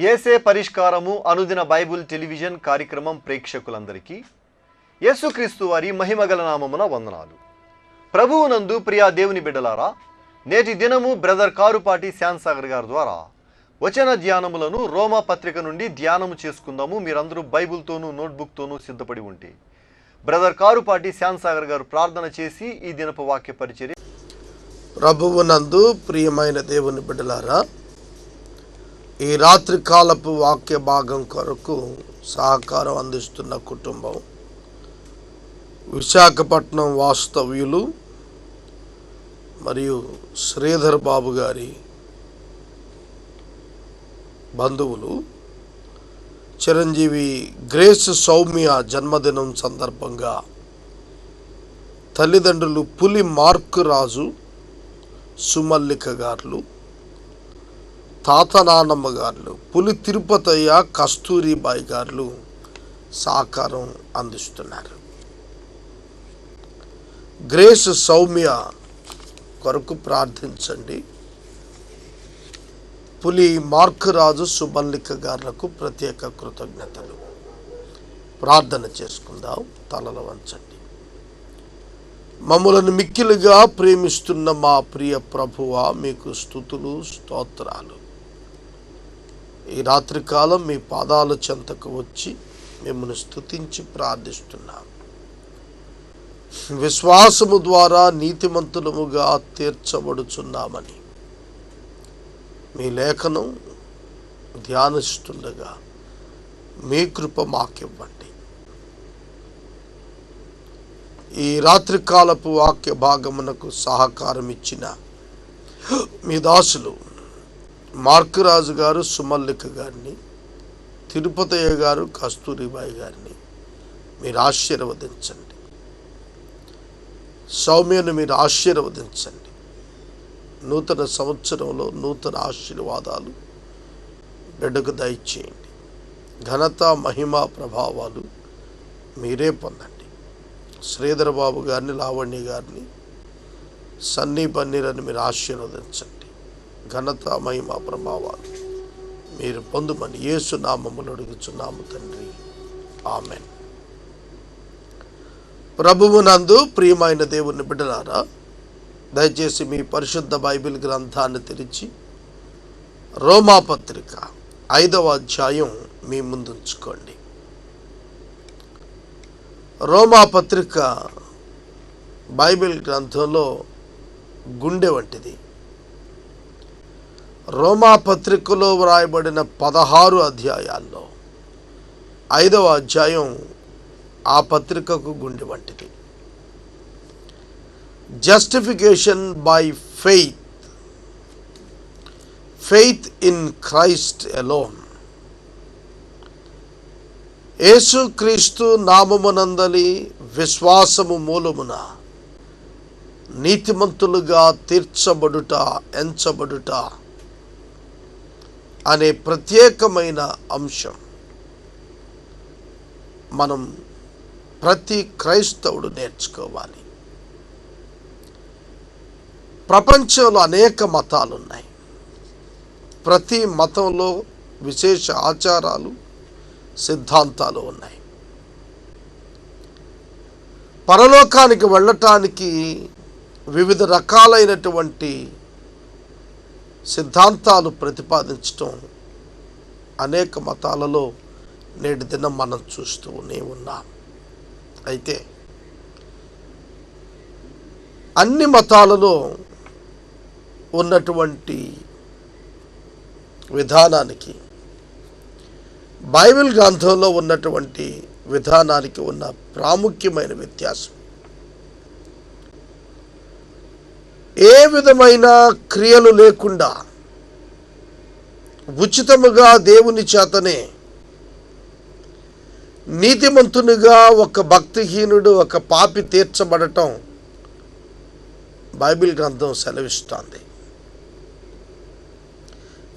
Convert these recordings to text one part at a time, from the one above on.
యేసే పరిష్కారము అనుదిన Bible television కార్యక్రమం ప్రేక్షకులందరికీ యేసుక్రీస్తు వారి మహిమగల నామమున వందనాలు. ప్రభువునందు ప్రియా దేవుని బిడ్డలారా, నేటి దినము బ్రదర్ కారుపాటి శ్యాన్సాగర్ గారి ద్వారా వచన ధ్యానములను రోమా పత్రిక నుండి ధ్యానము చేసుకుందాము. మీరందరూ బైబిల్తోనూ నోట్బుక్తోనూ సిద్ధపడి ఉంటే బ్రదర్ కారుపాటి శ్యాన్సాగర్ గారు ప్రార్థన చేసి ఈ దినపు వాక్య పరిచర్య. ప్రభువునందు ప్రియమైన దేవుని బిడ్డలారా, ఈ రాత్రి కాలపు వాక్య భాగం కొరకు సహకారం అందిస్తున్న కుటుంబం విశాఖపట్నం వాస్తవ్యులు మరియు శ్రీధర్ బాబు గారి బంధువులు చిరంజీవి గ్రేస్ సౌమ్య జన్మదినం సందర్భంగా తల్లిదండ్రులు పులి మార్కు రాజు సుమల్లిక గారు, తాత నాన్నమ్మ గారు పులి తిరుపతయ్య కస్తూరిబాయి గారు సహకారం అందిస్తున్నారు. గ్రేస్ సౌమ్య కొరకు ప్రార్థించండి. పులి మార్కురాజు సుమల్లిక గారులకు ప్రత్యేక కృతజ్ఞతలు. ప్రార్థన చేసుకుందాం. తలలు వంచండి. మమ్ములను మిక్కిలిగా ప్రేమిస్తున్న మా ప్రియ ప్రభువా, మీకు స్తుతులు స్తోత్రాలు. ఈ రాత్రికాలం మీ పాదాల చెంతకు వచ్చి మిమ్మల్ని స్తుతించి ప్రార్థిస్తున్నాం. విశ్వాసము ద్వారా నీతిమంతులముగా తీర్చబడుచున్నామని మీ లేఖనం ధ్యానిస్తుండగా మీ కృప మాకివ్వండి. ఈ రాత్రికాలపు వాక్య భాగమునకు సహకారం ఇచ్చిన మీ దాసులు మార్కురాజు గారు సుమల్లిక గారిని, తిరుపతయ్య గారు కస్తూరిబాయి గారిని మీరు ఆశీర్వదించండి. సౌమ్యను మీరు ఆశీర్వదించండి. నూతన సంవత్సరంలో నూతన ఆశీర్వాదాలు బిడ్డకు దయచేయండి. ఘనత మహిమ ప్రభావాలు మీరే పొందండి. శ్రీధర్ బాబు గారిని, లావణ్య గారిని, సన్నీ పన్నీరని మీరు ఆశీర్వదించండి. ఘనత మహిమ ప్రభావాలు మీరు పొందుమని యేసు నామములో అడుగుచున్నాము తండ్రి, ఆమెన్. ప్రభువునందు ప్రియమైన దేవుని బిడ్డలారా, దయచేసి మీ పరిశుద్ధ బైబిల్ గ్రంథాన్ని తెరిచి రోమా పత్రిక 5వ అధ్యాయం మీ ముందుంచుకోండి. రోమా పత్రిక బైబిల్ గ్రంథంలో గుండె వంటిది. రోమా పత్రికలో వ్రాయబడిన 16 అధ్యాయాల్లో 5వ అధ్యాయం ఆ పత్రికకు గుండె వంటిది. Justification by faith, faith in Christ alone. యేసుక్రీస్తు నామమునందలి విశ్వాసము మూలమున నీతిమంతులుగా తీర్చబడుట, ఎంచబడుట అనే ప్రత్యేకమైన అంశం మనం ప్రతి క్రైస్తవుడు నేర్చుకోవాలి. ప్రపంచంలో అనేక మతాలు ఉన్నాయి. ప్రతి మతంలో విశేష ఆచారాలు, సిద్ధాంతాలు ఉన్నాయి. పరలోకానికి వెళ్ళటానికి వివిధ రకాలైనటువంటి సిద్ధాంతాలు ప్రతిపాదించటం అనేక మతాలలో నేటి దినం మనం చూస్తూనే ఉన్నాం. అయితే అన్ని మతాలలో ఉన్నటువంటి విధానానికి బైబిల్ గ్రంథంలో ఉన్నటువంటి విధానానికి ఉన్న ప్రాముఖ్యమైన వ్యత్యాసం, ఏ విధమైన క్రియలు లేకుండా ఉచితముగా దేవుని చేతనే నీతిమంతునిగా ఒక భక్తిహీనుడు, ఒక పాపి తీర్చబడటం బైబిల్ గ్రంథం సెలవిస్తోంది.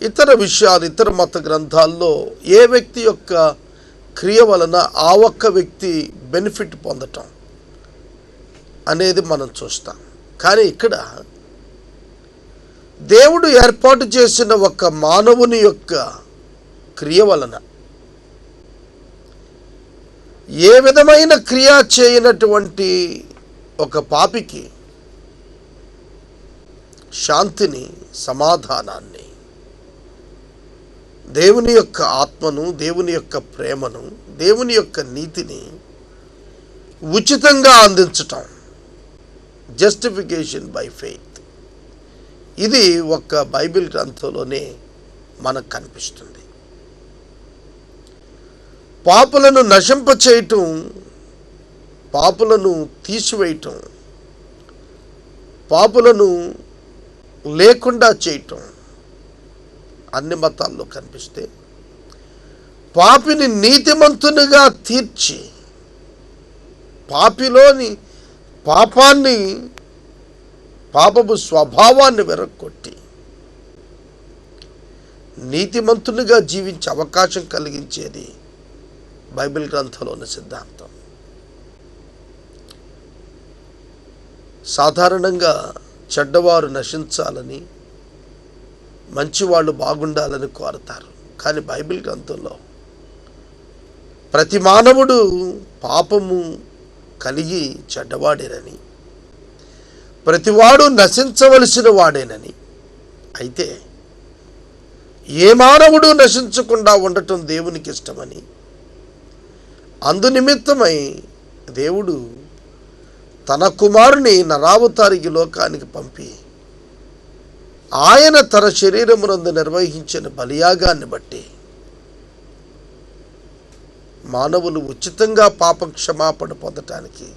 ఇతర విషయాలు, ఇతర మత గ్రంథాల్లో ఏ వ్యక్తి యొక్క క్రియ వలన ఆ ఒక్క వ్యక్తి బెనిఫిట్ పొందటం అనేది మనం చూస్తాం. కానీ ఇక్కడ దేవుడు ఏర్పాటు చేసిన ఒక మానవుని యొక్క క్రియ వలన, ఏ విధమైన క్రియ చేయనటువంటి ఒక పాపికి శాంతిని, సమాధానాన్ని, దేవుని యొక్క ఆత్మను, దేవుని యొక్క ప్రేమను, దేవుని యొక్క నీతిని ఉచితంగా అందించటం, జస్టిఫికేషన్ బై ఫెయిత్. ఇది ఒక్క బైబిల్ గ్రంథంలోనే మనకు కనిపిస్తుంది. పాపులను నశింపచేయటం, పాపులను తీసివేయటం, పాపులను లేకుండా చేయటం అన్ని మతాల్లో కనిపిస్తే, పాపిని నీతిమంతునిగా తీర్చి పాపిలోని పాపాన్ని, పాపపు స్వభావాన్ని వెరగొట్టి నీతిమంతునిగా జీవించే అవకాశం కలిగించేది బైబిల్ గ్రంథంలోని సిద్ధాంతం. సాధారణంగా చెడ్డవారు నశించాలని, మంచివాళ్ళు బాగుండాలని కోరతారు. కానీ బైబిల్ గ్రంథంలో ప్రతి మానవుడు పాపము కలిగి చెడ్డవాడేనని, ప్రతివాడు నశించవలసిన వాడేనని, అయితే ఏ మానవుడు నశించకుండా ఉండటం దేవునికి ఇష్టమని, అందునిమిత్తమై దేవుడు తన కుమారుని నరావతారికి లోకానికి పంపి ఆయన తన శరీరమునందు నిర్వహించిన బలియాగాన్ని బట్టి మానవులు ఉచితంగా పాప క్షమాపణ పొందటానికి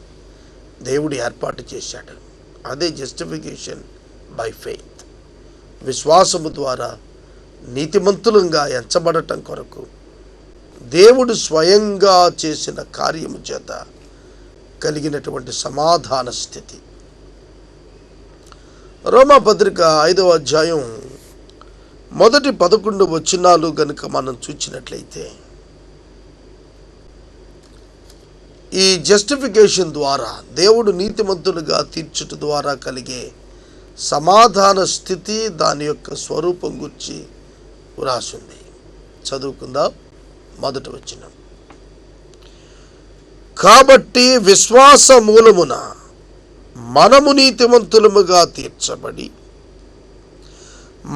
దేవుడు ఏర్పాటు చేశాడు. అదే జస్టిఫికేషన్ బై ఫెయిత్. విశ్వాసము ద్వారా నీతిమంతులంగా ఎంచబడటం కొరకు దేవుడు స్వయంగా చేసిన కార్యము చేత కలిగినటువంటి సమాధాన స్థితి. రోమాపత్రిక 5వ అధ్యాయం మొదటి 11 వచనాలు గనుక మనం చూచినట్లయితే, ఈ జస్టిఫికేషన్ ద్వారా, దేవుడు నీతిమంతులుగా తీర్చుట ద్వారా కలిగే సమాధాన స్థితి, దాని యొక్క స్వరూపం గురించి వ్రాసింది. చదువుకుందాం. మొదటి వచనం. కాబట్టి విశ్వాస మూలమున మనము నీతిమంతులముగా తీర్చబడి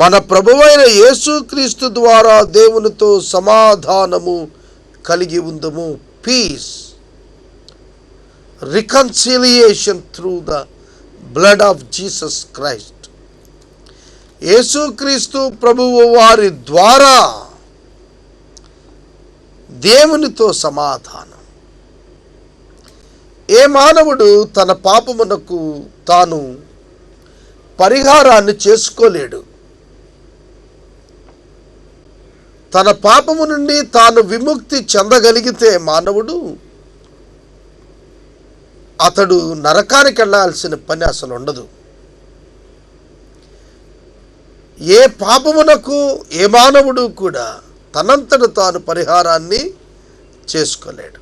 మన ప్రభువైన యేసుక్రీస్తు ద్వారా దేవునితో సమాధానము కలిగి ఉందము. Peace, reconciliation through the blood of Jesus Christ. యేసుక్రీస్తు ప్రభువు వారి ద్వారా దేవునితో సమాధానం. ఏ మానవుడు తన పాపమునకు తాను పరిహారాన్ని చేసుకోలేడు. తన పాపము నుండి తాను విముక్తి చెందగలిగితే మానవుడు, అతడు నరకానికి వెళ్ళాల్సిన పని అసలు ఉండదు. ఏ పాపమునకు ఏ మానవుడు కూడా తనంతట తాను పరిహారాన్ని చేసుకోలేడు.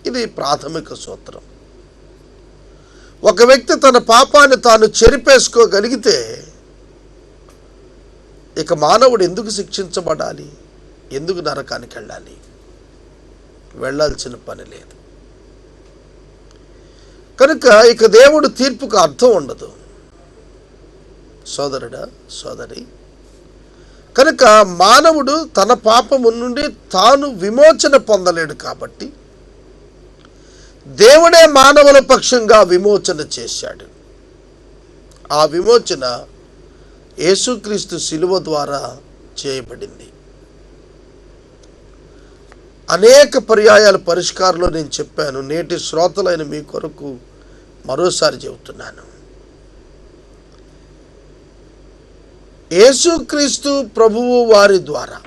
ఇది ప్రాథమిక సూత్రం. ఒక వ్యక్తి తన పాపాన్ని తాను చెరిపేసుకోగలిగితే ఇక మానవుడు ఎందుకు శిక్షించబడాలి, ఎందుకు నరకానికి వెళ్ళాలి? వెళ్ళాల్సిన పని లేదు. కనుక ఇక దేవుడు తీర్పుకు అర్థం ఉండదు. సోదరుడా, సోదరి, కనుక మానవుడు తన పాపము నుండి తాను విమోచన పొందలేడు. కాబట్టి దేవుడే మానవుల పక్షంగా విమోచన చేశాడు. ఆ విమోచన యేసుక్రీస్తు శిలువ ద్వారా చేయబడింది. అనేక పర్యాయాల పరిష్కారంలో నేను చెప్పాను. నేటి శ్రోతలైన మీ కొరకు మరోసారి చెబుతున్నాను. యేసుక్రీస్తు ప్రభువు వారి ద్వారా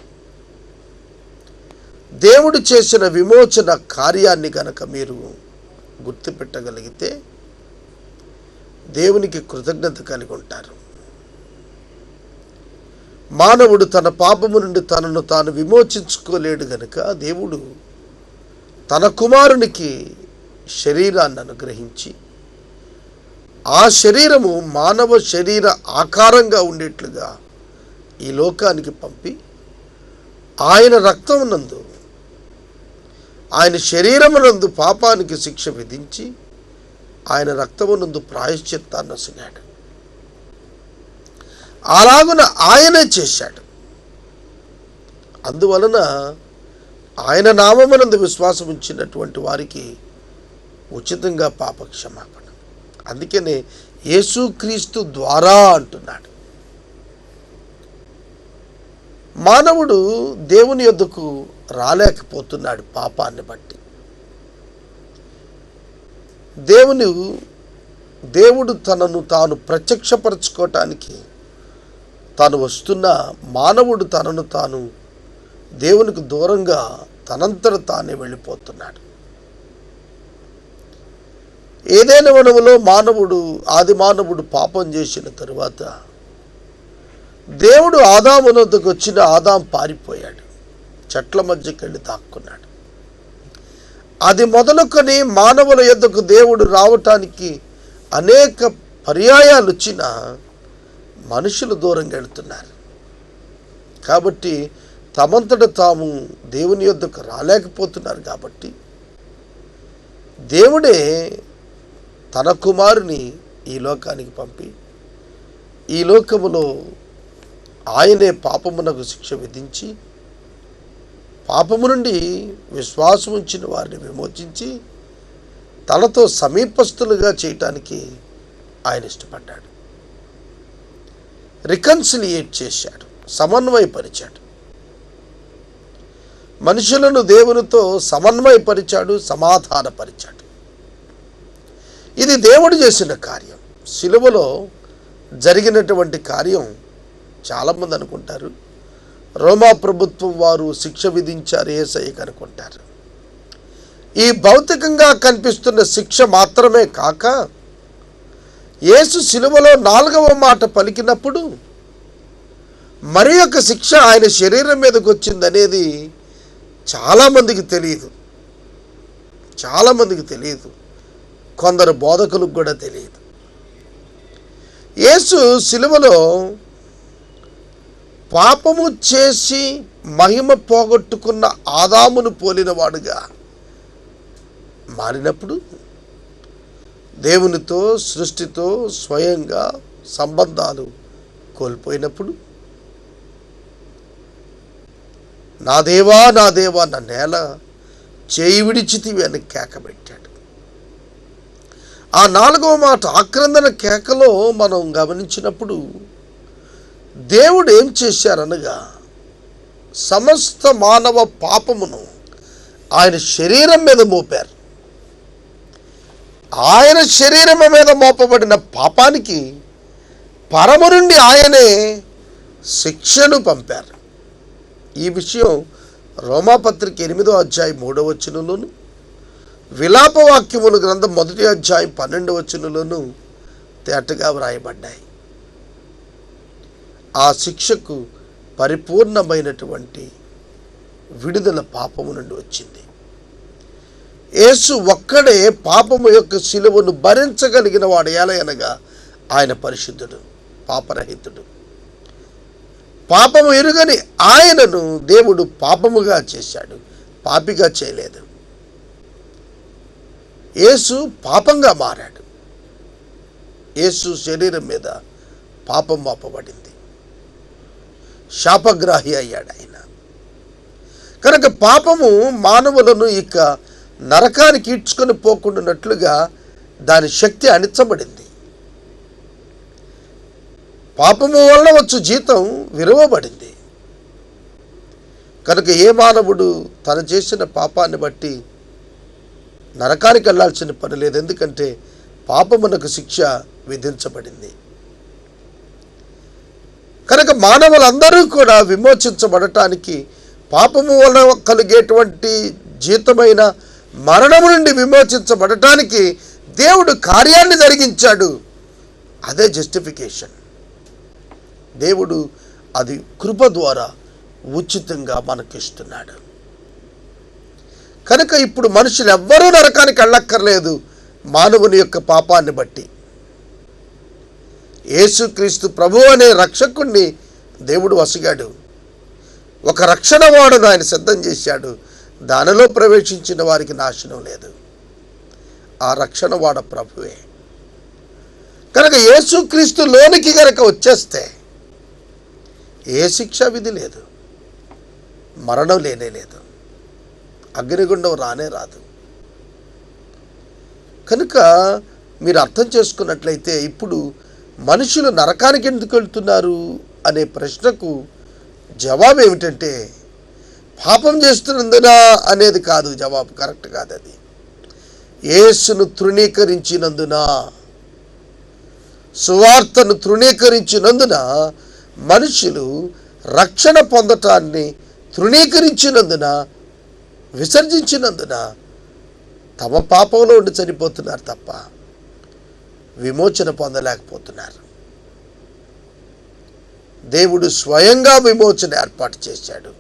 దేవుడు చేసిన విమోచన కార్యాన్ని గనక మీరు గుర్తుపెట్టగలిగితే దేవునికి కృతజ్ఞత కలిగి ఉంటారు. మానవుడు తన పాపము నుండి తనను తాను విమోచించుకోలేడు గనుక దేవుడు తన కుమారునికి శరీరాన్ని అనుగ్రహించి, ఆ శరీరము మానవ శరీర ఆకారంగా ఉండేట్లుగా ఈ లోకానికి పంపి, ఆయన రక్తమునందు, ఆయన శరీరమునందు పాపానికి శిక్ష విధించి ఆయన రక్తమునందు ప్రాయశ్చిత్తాన్ని నొసగాడు. అలాగున ఆయనే చేశాడు. అందువలన ఆయన నామమునందు విశ్వాసం ఉంచినటువంటి వారికి ఉచితంగా పాప క్షమాపణ. అందుకనే యేసుక్రీస్తు ద్వారా అంటున్నాడు. మానవుడు దేవుని యొద్దకు రాలేకపోతున్నాడు పాపాన్ని బట్టి. దేవుడు తనను తాను ప్రత్యక్షపరచుకోవటానికి తాను వస్తున్న మానవుడు తనను తాను దేవునికి దూరంగా తనంతట తానే వెళ్ళిపోతున్నాడు. ఏదైనా వనములో ఆది మానవుడు పాపం చేసిన తరువాత దేవుడు ఆదాము వద్దకు వచ్చిన ఆదాం పారిపోయాడు, చెట్ల మధ్యకి వెళ్ళి దాక్కున్నాడు. అది మొదలుకొని మానవుల యొద్దకు దేవుడు రావటానికి అనేక పర్యాయాలు వచ్చిన మనుషులు దూరంగా వెళుతున్నారు. కాబట్టి తమంతట తాము దేవుని యొద్దకు రాలేకపోతున్నారు. కాబట్టి దేవుడే తన కుమారుని ఈ లోకానికి పంపి ఈ లోకములో ఆయనే పాపమునకు శిక్ష విధించి పాపము నుండి విశ్వాసం ఉంచిన వారిని విమోచించి తనతో సమీపస్తులుగా చేయటానికి ఆయన ఇష్టపడ్డాడు. రికన్సిలియేట్ చేశాడు, సమన్వయపరిచాడు. మనుషులను దేవునితో సమన్వయపరిచాడు, సమాధానపరిచాడు. ఇది దేవుడు చేసిన కార్యం. సిలువలో జరిగినటువంటి కార్యం చాలామంది అనుకుంటారు రోమా ప్రభుత్వం వారు శిక్ష విధించారు యేసయ్యకు అనుకుంటారు. ఈ భౌతికంగా కనిపిస్తున్న శిక్ష మాత్రమే కాక యేసు సిలువలో 4వ మాట పలికినప్పుడు మరి యొక్క శిక్ష ఆయన శరీరం మీదకి వచ్చిందనేది చాలామందికి తెలియదు. కొందరు బోధకులకు కూడా తెలియదు. యేసు సిలువలో పాపము చేసి మహిమ పోగొట్టుకున్న ఆదామును పోలిన వాడుగా మారినప్పుడు, దేవునితో సృష్టితో స్వయంగా సంబంధాలు కోల్పోయినప్పుడు, నా దేవా నా దేవా నా నేల చేయి విడిచితివి అని కేక పెట్టాడు. ఆ 4వ మాట ఆక్రందన కేకలో మనం గమనించినప్పుడు దేవుడు ఏం చేశారనగా సమస్త మానవ పాపమును ఆయన శరీరం మీద మోపారు. ఆయన శరీరం మీద మోపబడిన పాపానికి పరము నుండి ఆయనే శిక్షను పంపారు. ఈ విషయం రోమాపత్రిక 8వ అధ్యాయం 3వ వచనంలోను, విలాపవాక్యముల గ్రంథం 1వ అధ్యాయం 12వ వచనంలోను తేటగా వ్రాయబడ్డాయి. ఆ శిక్షకు పరిపూర్ణమైనటువంటి విడుదల పాపము నుండి వచ్చింది. యేసు ఒక్కడే పాపము యొక్క శిలువను భరించగలిగిన వాడు. ఎలయనగా ఆయన పరిశుద్ధుడు, పాపరహితుడు. పాపము ఎరుగని ఆయనను దేవుడు పాపముగా చేశాడు, పాపిగా చేయలేదు. యేసు పాపంగా మారాడు. యేసు శరీరం మీద పాపం మోపబడింది, శాపగ్రాహి అయ్యాడు ఆయన. కనుక పాపము మానవులను ఇక నరకానికి ఈడ్చుకొని పోకుండానట్లుగా దాని శక్తి అణించబడింది. పాపము వలన వచ్చు జీతం విలువబడింది. కనుక ఏ మానవుడు తను చేసిన పాపాన్ని బట్టి నరకానికి వెళ్ళాల్సిన పని లేదు. ఎందుకంటే పాపమునకు శిక్ష విధించబడింది. కనుక మానవులందరూ కూడా విమోచించబడటానికి, పాపము వలన కలిగేటువంటి జీతమైన మరణము నుండి విమోచించబడటానికి దేవుడు కార్యాన్ని జరిగించాడు. అదే జస్టిఫికేషన్. దేవుడు అది కృప ద్వారా ఉచితంగా మనకిస్తున్నాడు. కనుక ఇప్పుడు మనుషులు ఎవ్వరూ నరకానికి వెళ్ళక్కర్లేదు మానవుని యొక్క పాపాన్ని బట్టి. యేసుక్రీస్తు ప్రభు అనే రక్షకుణ్ణి దేవుడు వసిగాడు. ఒక రక్షణ వాడను ఆయన సిద్ధం చేశాడు. దానిలో ప్రవేశించిన వారికి నాశనం లేదు. ఆ రక్షణ వాడ ప్రభువే. కనుక యేసుక్రీస్తు లోనికి గనక వచ్చేస్తే ఏ శిక్షా విధి లేదు, మరణం లేనే లేదు, అగ్నిగుండం రానే రాదు. కనుక మీరు అర్థం చేసుకున్నట్లయితే ఇప్పుడు మనుషులు నరకానికి ఎందుకు వెళ్తున్నారు అనే ప్రశ్నకు జవాబు ఏమిటంటే పాపం చేస్తున్నందున అనేది కాదు. జవాబు కరెక్ట్ కాదు. అది యేసును తృణీకరించినందున, సువార్తను తృణీకరించినందున, మనుషులు రక్షణ పొందటాన్ని తృణీకరించినందున, విసర్జించినందున తమ పాపంలో ఉండి చనిపోతున్నారు తప్ప విమోచన పొందలేకపోతున్నారు. దేవుడు స్వయంగా విమోచన ఏర్పాటు చేశాడు.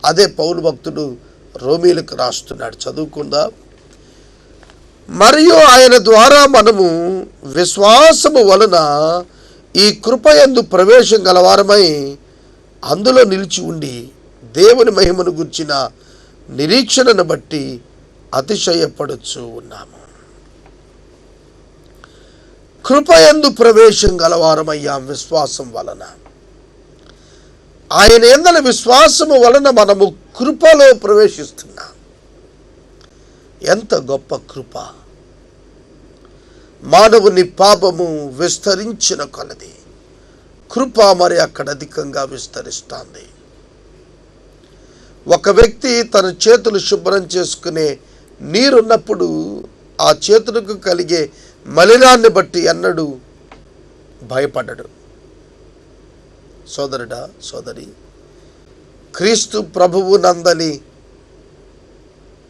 అదే పౌలు భక్తుడు రోమీలకు రాస్తున్నాడు, చదువుకుందా. మరియు ఆయన ద్వారా మనము విశ్వాసము వలన ఈ కృపయందు ప్రవేశం గలవారమై అందులో నిలిచి ఉండి దేవుని మహిమను గుర్చిన నిరీక్షణను బట్టి అతిశయపడుచు ఉన్నాము. కృపయందు ప్రవేశం గలవారమయ్యాం విశ్వాసం వలన. ఆయన యందల విశ్వాసము వలన మనము కృపలో ప్రవేశిస్తున్నాం. ఎంత గొప్ప కృప! మానవుని పాపము విస్తరించిన కొలది కృప మరి అక్కడ అధికంగా విస్తరిస్తుంది. ఒక వ్యక్తి తన చేతులు శుభ్రం చేసుకునే నీరున్నప్పుడు ఆ చేతులకు కలిగే మలినాన్ని బట్టి ఎన్నడూ భయపడడు. సోదరుడా, సోదరి, క్రీస్తు ప్రభువు నందలి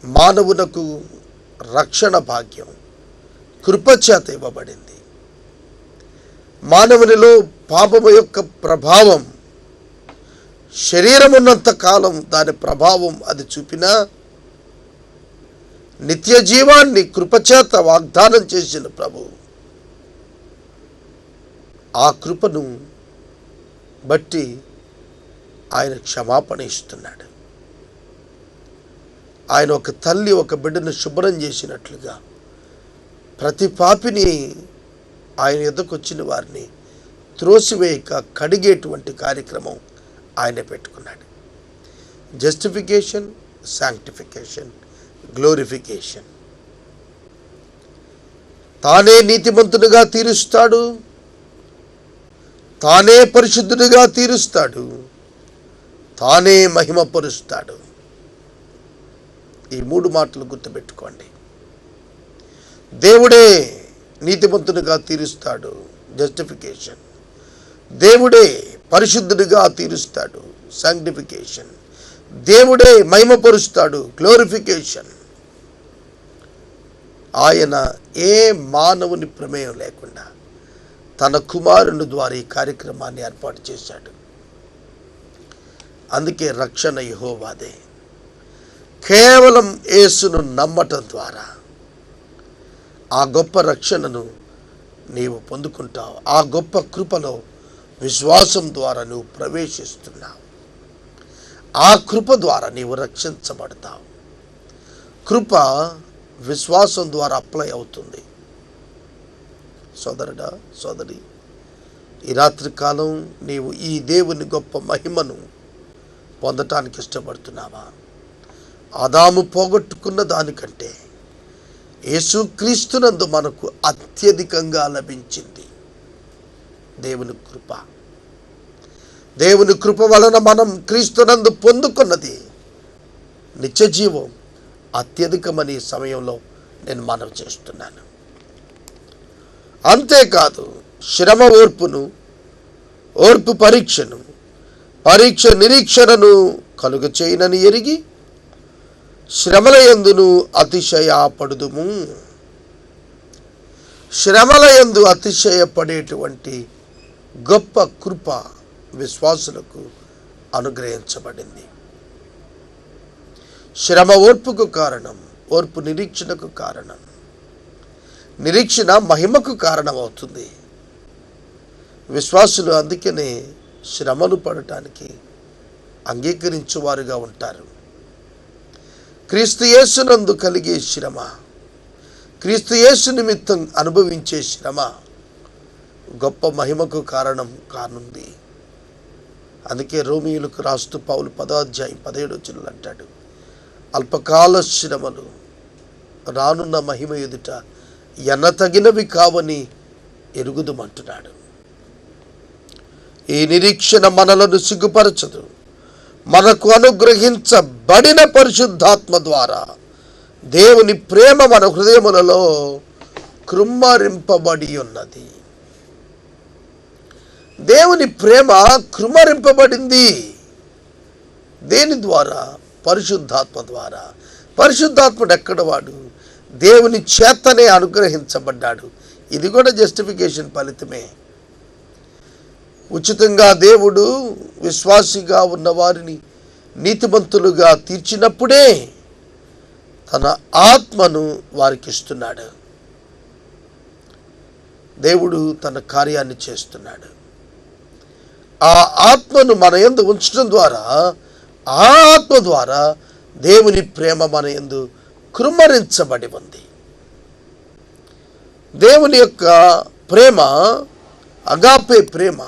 మానవునకు రక్షణ భాగ్యం కృపచేత ఇవ్వబడింది. మానవునిలో పాపము యొక్క ప్రభావం శరీరం ఉన్నంత కాలం దాని ప్రభావం అది చూపినా నిత్య జీవాన్ని కృపచేత వాగ్దానం చేసిన ప్రభు ఆ కృపను బట్టి ఆయన క్షమాపణ ఇస్తున్నాడు. ఆయన ఒక తల్లి ఒక బిడ్డను శుభ్రం చేసినట్లుగా ప్రతి పాపిని ఆయన ఎదుకు వచ్చిన వారిని త్రోసివేయక కడిగేటువంటి కార్యక్రమం ఆయన పెట్టుకున్నాడు. Justification, sanctification, glorification. తానే నీతిమంతునిగా తీరుస్తాడు, తానే పరిశుద్ధుడిగా తీరుస్తాడు, తానే మహిమపరుస్తాడు. ఈ మూడు మాటలు గుర్తుపెట్టుకోండి. దేవుడే నీతిమంతునిగా తీరుస్తాడు, జస్టిఫికేషన్. దేవుడే పరిశుద్ధుడిగా తీరుస్తాడు, శాంక్టిఫికేషన్. దేవుడే మహిమపరుస్తాడు, గ్లోరిఫికేషన్. ఆయన ఏ మానవుని ప్రమేయం లేకుండా తన కుమారుని ద్వారా ఈ కార్యక్రమాన్ని ఏర్పాటు చేశాడు. అందుకే రక్షణ యెహోవాదే. కేవలం యేసును నమ్మటం ద్వారా ఆ గొప్ప రక్షణను నీవు పొందుకుంటావు. ఆ గొప్ప కృపలో విశ్వాసం ద్వారా నువ్వు ప్రవేశిస్తున్నావు. ఆ కృప ద్వారా నీవు రక్షించబడతావు. కృప విశ్వాసం ద్వారా అప్లై అవుతుంది. సోదరుడా, సోదరి, ఈ రాత్రి కాలం నీవు ఈ దేవుని గొప్ప మహిమను పొందటానికి ఇష్టపడుతున్నావా? ఆదాము పోగొట్టుకున్న దానికంటే యేసుక్రీస్తునందు మనకు అత్యధికంగా లభించింది దేవుని కృప. దేవుని కృప వలన మనం క్రీస్తునందు పొందుకున్నది నిత్య జీవం అత్యధికమని సమయంలో నేను మనవి చేస్తున్నాను. అంతేకాదు, శ్రమ ఓర్పును, ఓర్పు పరీక్షను, పరీక్ష నిరీక్షణను కలుగ చేయనని ఎరిగి శ్రమల యందును అతిశయపడుదుము. శ్రమల యందు అతిశయపడేటువంటి గొప్ప కృప విశ్వాసులకు అనుగ్రహించబడింది. శ్రమ ఓర్పుకు కారణం, ఓర్పు నిరీక్షణకు కారణం, నిరీక్షణ మహిమకు కారణమవుతుంది. విశ్వాసులు అందుకనే శ్రమను పడటానికి అంగీకరించువారుగా ఉంటారు. క్రీస్తు యేసునందు కలిగే శ్రమ, క్రీస్తు యేసు నిమిత్తం అనుభవించే శ్రమ గొప్ప మహిమకు కారణం కానుంది. అందుకే రోమీయులకు రాస్తూ పౌలు 10:17 అంటాడు, అల్పకాల శ్రమలు రానున్న మహిమ ఎదుట ఎన్నతగినవి కావని ఎరుగుదుమంటున్నాడు. ఈ నిరీక్షణ మనలను సిగ్గుపరచదు. మనకు అనుగ్రహించబడిన పరిశుద్ధాత్మ ద్వారా దేవుని ప్రేమ మన హృదయములలో కృమ్మరింపబడి ఉన్నది. దేవుని ప్రేమ కృమ్మరింపబడింది. దేని ద్వారా? పరిశుద్ధాత్మ ద్వారా. పరిశుద్ధాత్ముడు ఎక్కడవాడు? దేవుని చేతనే అనుగ్రహించబడ్డాడు. ఇది కూడా జస్టిఫికేషన్ ఫలితమే. ఉచితంగా దేవుడు విశ్వాసిగా ఉన్న వారిని నీతిమంతులుగా తీర్చినప్పుడే తన ఆత్మను వారికి ఇస్తున్నాడు. దేవుడు తన కార్యాన్ని చేస్తున్నాడు. ఆ ఆత్మను మన యందు ఉంచడం ద్వారా, ఆ ఆత్మ ద్వారా దేవుని ప్రేమ మన యందు కృమ్మరించబడి ఉంది. దేవుని యొక్క ప్రేమ, అగాపే ప్రేమ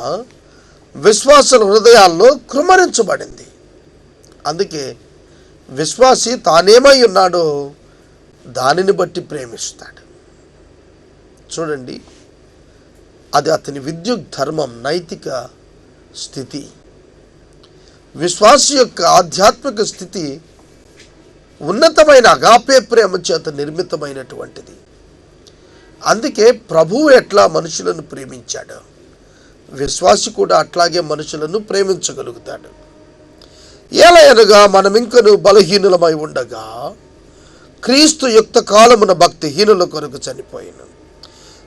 విశ్వాసుల హృదయాల్లో కృమ్మరించబడింది. అందుకే విశ్వాసి తానేమై ఉన్నాడో దానిని బట్టి ప్రేమిస్తాడు. చూడండి, అది అతని విద్యుత్ ధర్మం, నైతిక స్థితి. విశ్వాసి యొక్క ఆధ్యాత్మిక స్థితి ఉన్నతమైన అగాపే ప్రేమ చేత నిర్మితమైనటువంటిది. అందుకే ప్రభువు ఎట్లా మనుషులను ప్రేమించాడు, విశ్వాసి కూడా అట్లాగే మనుషులను ప్రేమించగలుగుతాడు. ఏలయనగా మనమింకను బలహీనులమై ఉండగా క్రీస్తు యుక్త కాలమున భక్తిహీనుల కొరకు చనిపోయిను.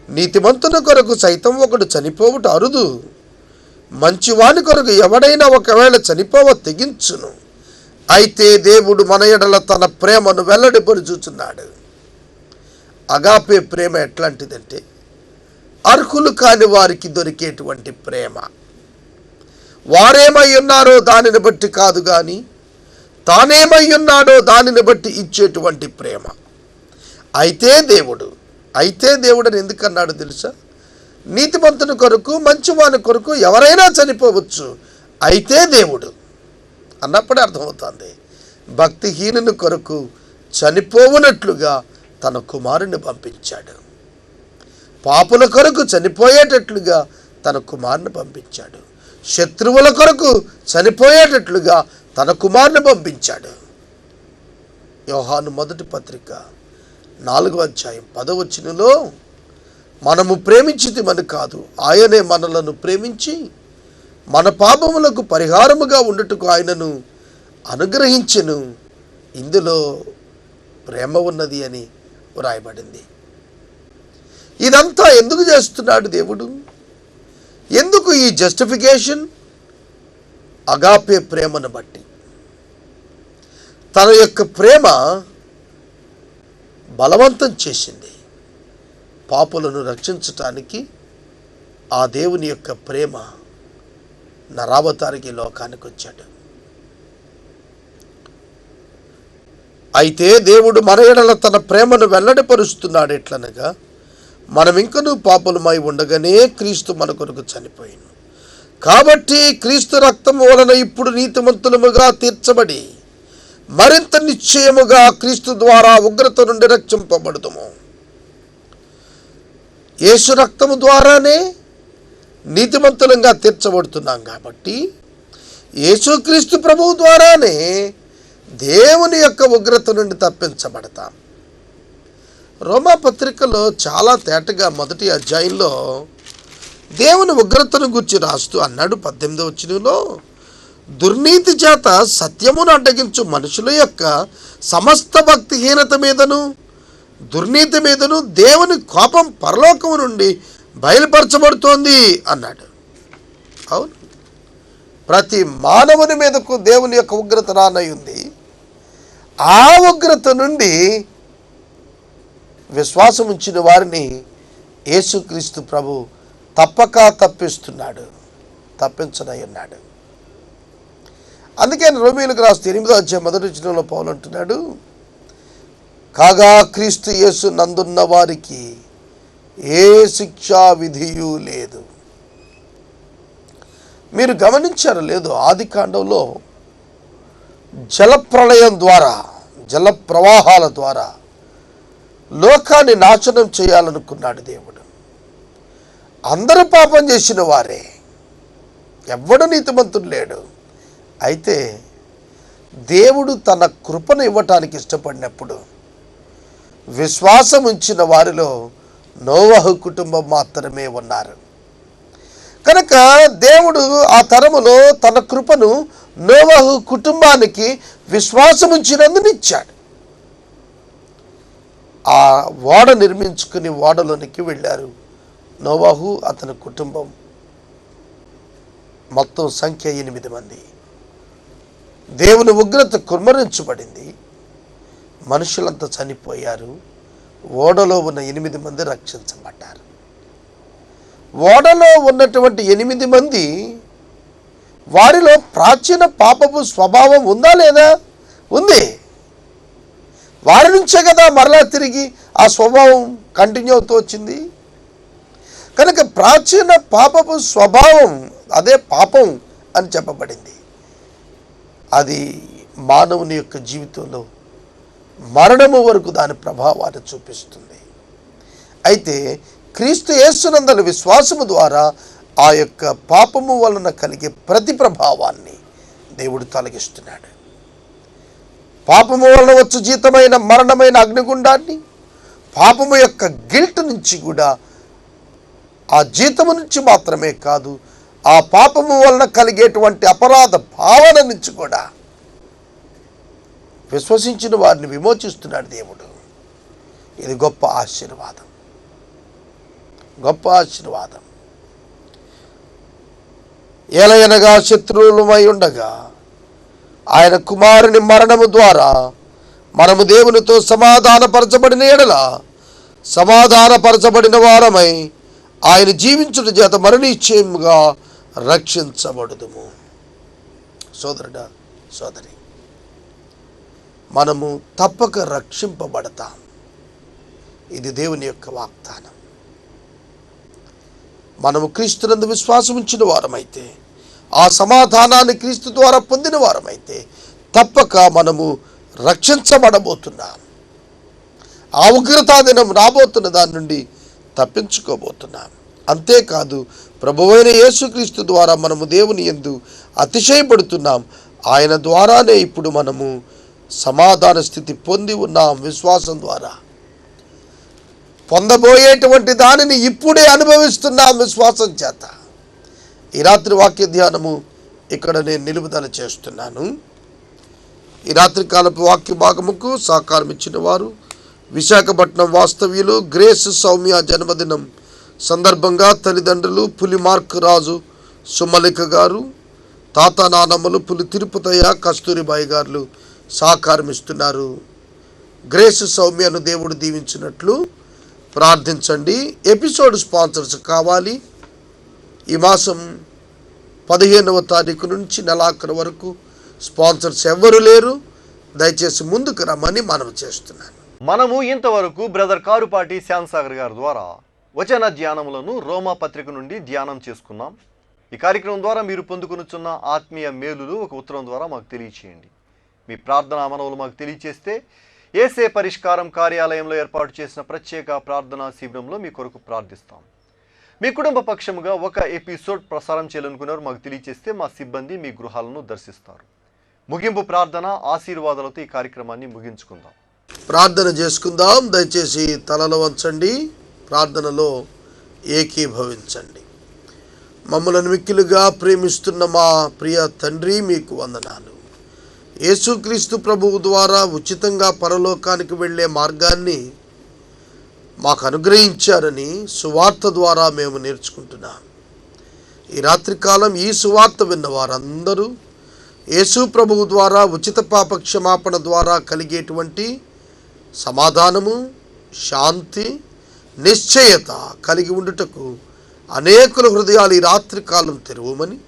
నీతిమంతుని కొరకు సైతం ఒకడు చనిపోవుట అరుదు. మంచివాని కొరకు ఎవడైనా ఒకవేళ చనిపోవ తెగించును. అయితే దేవుడు మన ఎడల తన ప్రేమను వెల్లడిపరుచుచున్నాడు. అగాపే ప్రేమ ఎట్లాంటిదంటే అర్హులు కాని వారికి దొరికేటువంటి ప్రేమ. వారేమై ఉన్నారో దానిని బట్టి కాదు కానీ తానేమై ఉన్నాడో దానిని బట్టి ఇచ్చేటువంటి ప్రేమ. అయితే దేవుడు అని ఎందుకన్నాడు తెలుసా? నీతిమంతుని కొరకు, మంచివాని కొరకు ఎవరైనా చనిపోవచ్చు. అయితే దేవుడు అన్నప్పుడే అర్థమవుతుంది. భక్తిహీనుని కొరకు చనిపోవునట్లుగా తన కుమారుని పంపించాడు. పాపుల కొరకు చనిపోయేటట్లుగా తన కుమారుని పంపించాడు. శత్రువుల కొరకు చనిపోయేటట్లుగా తన కుమారుని పంపించాడు. యోహాను 1:4 మనము ప్రేమించితిమని కాదు, ఆయనే మనలను ప్రేమించి మన పాపములకు పరిహారముగా ఉండుటకు ఆయనను అనుగ్రహించెను. ఇందులో ప్రేమ ఉన్నది అని వ్రాయబడింది. ఇదంతా ఎందుకు చేస్తున్నాడు దేవుడు? ఎందుకు ఈ జస్టిఫికేషన్? అగాపే ప్రేమను బట్టి. తన యొక్క ప్రేమ బలవంతం చేసింది. పాపులను రక్షించటానికి ఆ దేవుని యొక్క ప్రేమ నరావతారికి లోకానికి వచ్చాడు. అయితే దేవుడు మన ఎడల తన ప్రేమను వెల్లడిపరుస్తున్నాడు. ఎట్లనగా మనమింకనూ పాపులమై ఉండగానే క్రీస్తు మన కొరకు చనిపోయాను. కాబట్టి క్రీస్తు రక్తము వలన ఇప్పుడు నీతిమంతులముగా తీర్చబడి మరింత నిశ్చయముగా క్రీస్తు ద్వారా ఉగ్రత నుండి రక్షింపబడుదుము. యేసు రక్తము ద్వారానే నీతిమంతులంగా తీర్చబడుతున్నాం. కాబట్టి యేసుక్రీస్తు ప్రభువు ద్వారానే దేవుని యొక్క ఉగ్రత నుండి తప్పించబడతాం. రోమా పత్రికలో చాలా తేటగా 1వ అధ్యాయంలో దేవుని ఉగ్రతను గురించి రాస్తూ అన్నాడు 18వ వచనంలో, దుర్నీతి చేత సత్యమును అడ్డగించు మనుషుల యొక్క సమస్త భక్తిహీనత మీదను దుర్నీతి మీదను దేవుని కోపం పరలోకము నుండి బయలుపరచబడుతోంది అన్నాడు. అవును, ప్రతి మానవుని మీదకు దేవుని యొక్క ఉగ్రత రానయ్యింది. ఆ ఉగ్రత నుండి విశ్వాసం ఉంచిన వారిని యేసుక్రీస్తు ప్రభు తప్పక తప్పిస్తున్నాడు, తప్పించనై ఉన్నాడు. అందుకే రోమీయులకు రాస్తే 8వ అధ్యాయం మొదటి వచనంలో పౌలు అంటున్నాడు, కాగా క్రీస్తు యేసు నందున్న వారికి ఏ శిక్షా విధియు లేదు. మీరు గమనించారో లేదో, ఆది కాండంలో జలప్రళయం ద్వారా, జల ప్రవాహాల ద్వారా లోకాన్ని నాశనం చేయాలనుకున్నాడు దేవుడు. అందరూ పాపం చేసిన వారే, ఎవ్వడు నీతిమంతుడు లేడు. అయితే దేవుడు తన కృపను ఇవ్వటానికి ఇష్టపడినప్పుడు విశ్వాసం ఉంచిన వారిలో నోవహు కుటుంబం మాత్రమే ఉన్నారు. కనుక దేవుడు ఆ తరములో తన కృపను నోవహు కుటుంబానికి విశ్వాసం ఉంచినందునిచ్చాడు. ఆ ఓడ నిర్మించుకుని ఓడలోనికి వెళ్ళారు నోవహు, అతని కుటుంబం. మొత్తం సంఖ్య 8 మంది. దేవుని ఉగ్రత కుమ్మరించబడింది, మనుషులంతా చనిపోయారు. ఓడలో ఉన్న 8 మంది రక్షించబడ్డారు. ఓడలో ఉన్నటువంటి 8 మంది, వారిలో ప్రాచీన పాపపు స్వభావం ఉందా లేదా? ఉంది. వారి నుంచే కదా మరలా తిరిగి ఆ స్వభావం కంటిన్యూ అవుతూ వచ్చింది. కనుక ప్రాచీన పాపపు స్వభావం, అదే పాపం అని చెప్పబడింది. అది మానవుని యొక్క జీవితంలో మరణము వరకు దాని ప్రభావాన్ని చూపిస్తుంది. అయితే క్రీస్తు యేసునందలి విశ్వాసము ద్వారా ఆ యొక్క పాపము వలన కలిగే ప్రతి ప్రభావాన్ని దేవుడు తొలగిస్తున్నాడు. పాపము వలన వచ్చు జీతమైన మరణమైన అగ్నిగుండాన్ని, పాపము యొక్క గిల్ట్ నుంచి కూడా, ఆ జీతము నుంచి మాత్రమే కాదు, ఆ పాపము వలన కలిగేటువంటి అపరాధ భావన నుంచి కూడా విశ్వసించిన వారిని విమోచిస్తున్నాడు దేవుడు. ఇది గొప్ప ఆశీర్వాదం, గొప్ప ఆశీర్వాదం. ఏలయనగా శత్రువులమై ఉండగా ఆయన కుమారుని మరణము ద్వారా మనము దేవునితో సమాధానపరచబడిన ఎడల సమాధానపరచబడిన వారమై ఆయన జీవించుట చేత మరణిశ్చయముగా రక్షించబడుదుము. సోదరుడా, సోదరి, మనము తప్పక రక్షింపబడతాం. ఇది దేవుని యొక్క వాగ్దానం. మనము క్రీస్తునందు విశ్వాసం ఉంచిన వారమైతే, ఆ సమాధానాన్ని క్రీస్తు ద్వారా పొందిన వారమైతే తప్పక మనము రక్షించబడబోతున్నాం. ఆ ఉగ్రతా దినం రాబోతున్న దాని నుండి తప్పించుకోబోతున్నాం. అంతేకాదు, ప్రభువైన యేసుక్రీస్తు ద్వారా మనము దేవుని యందు అతిశయపడుతున్నాం. ఆయన ద్వారానే ఇప్పుడు మనము సమాధాన స్థితి పొంది ఉన్నాం. విశ్వాసం ద్వారా పొందబోయేటువంటి దానిని ఇప్పుడే అనుభవిస్తున్నాం విశ్వాసం చేత. ఈ రాత్రి వాక్య ధ్యానము ఇక్కడ నేను నిలుపుదల చేస్తున్నాను. ఈ రాత్రి కాలపు వాక్య భాగముకు సహకారం ఇచ్చిన వారు విశాఖపట్నం వాస్తవ్యులు గ్రేస్ సౌమ్య జన్మదినం సందర్భంగా తల్లిదండ్రులు పులి మార్క్ రాజు సుమలిక గారు, తాత నానమ్మలు పులి తిరుపతయ్య కస్తూరిబాయి గారు సహకారం ఇస్తున్నారు. గ్రేస్ సౌమ్యను దేవుడు దీవించినట్లు ప్రార్థించండి. ఎపిసోడ్ స్పాన్సర్స్ కావాలి. ఈ మాసం 15వ తారీఖు నుంచి నెలాఖరు వరకు స్పాన్సర్స్ ఎవ్వరు లేరు. దయచేసి ముందుకు రమ్మని మనవి చేస్తున్నాను. మనము ఇంతవరకు బ్రదర్ కారుపాటి శ్యామ్సాగర్ గారి ద్వారా వచన ధ్యానములను రోమా పత్రిక నుండి ధ్యానం చేసుకున్నాం. ఈ కార్యక్రమం ద్వారా మీరు పొందుకొనుచున్న ఆత్మీయ మేలులు ఒక ఉత్తరం ద్వారా మాకు తెలియచేయండి. మీ ప్రార్థనా మనవులు మాకు తెలియచేస్తే ఏసే పరిష్కారం కార్యాలయంలో ఏర్పాటు చేసిన ప్రత్యేక ప్రార్థనా శిబిరంలో మీ కొరకు ప్రార్థిస్తాం. మీ కుటుంబ పక్షముగా ఒక ఎపిసోడ్ ప్రసారం చేయాలనుకున్నారు మాకు తెలియచేస్తే మా సిబ్బంది మీ గృహాలను దర్శిస్తారు. ముగింపు ప్రార్థన ఆశీర్వాదాలతో ఈ కార్యక్రమాన్ని ముగించుకుందాం. ప్రార్థన చేసుకుందాం. దయచేసి తలలో వంచండి, ప్రార్థనలో ఏకీభవించండి. మమ్మలను మిక్కిలుగా ప్రేమిస్తున్న మా ప్రియ తండ్రి, మీకు వందనాలు. యేసుక్రీస్తు ప్రభువు ద్వారా ఉచితంగా పరలోకానికి వెళ్ళే మార్గాన్ని మాకు అనుగ్రహించారని సువార్త ద్వారా మేము నేర్చుకుంటున్నాం. ఈ రాత్రికాలం ఈ సువార్త విన్న వారందరూ యేసు ప్రభువు ద్వారా ఉచిత పాప క్షమాపణ ద్వారా కలిగేటువంటి సమాధానము, శాంతి, నిశ్చయత కలిగి ఉండుటకు అనేకుల హృదయాలు ఈ రాత్రికాలం తెరవమని,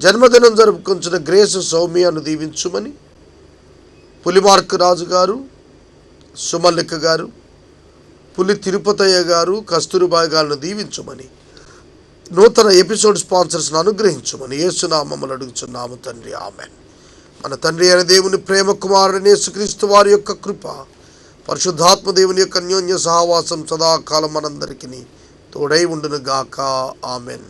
జన్మదినం జరుపుకొంచిన గ్రేస్ సౌమ్యను దీవించుమని, పులిమార్క్ రాజు గారు, సుమల్లిక గారు, పులి తిరుపతయ్య గారు, కస్తూరిబాయి గారిని దీవించుమని, నూతన ఎపిసోడ్ స్పాన్సర్స్ను అనుగ్రహించుమని యేసునామములు అడుగుచున్నాము తండ్రి, ఆమెన్. మన తండ్రి అయిన దేవుని ప్రేమ, కుమారుడైన యేసుక్రీస్తు వారి యొక్క కృప, పరిశుద్ధాత్మ దేవుని యొక్క అన్యోన్య సహవాసం సదాకాలం మనందరికీ తోడై ఉండును గాక, ఆమెన్.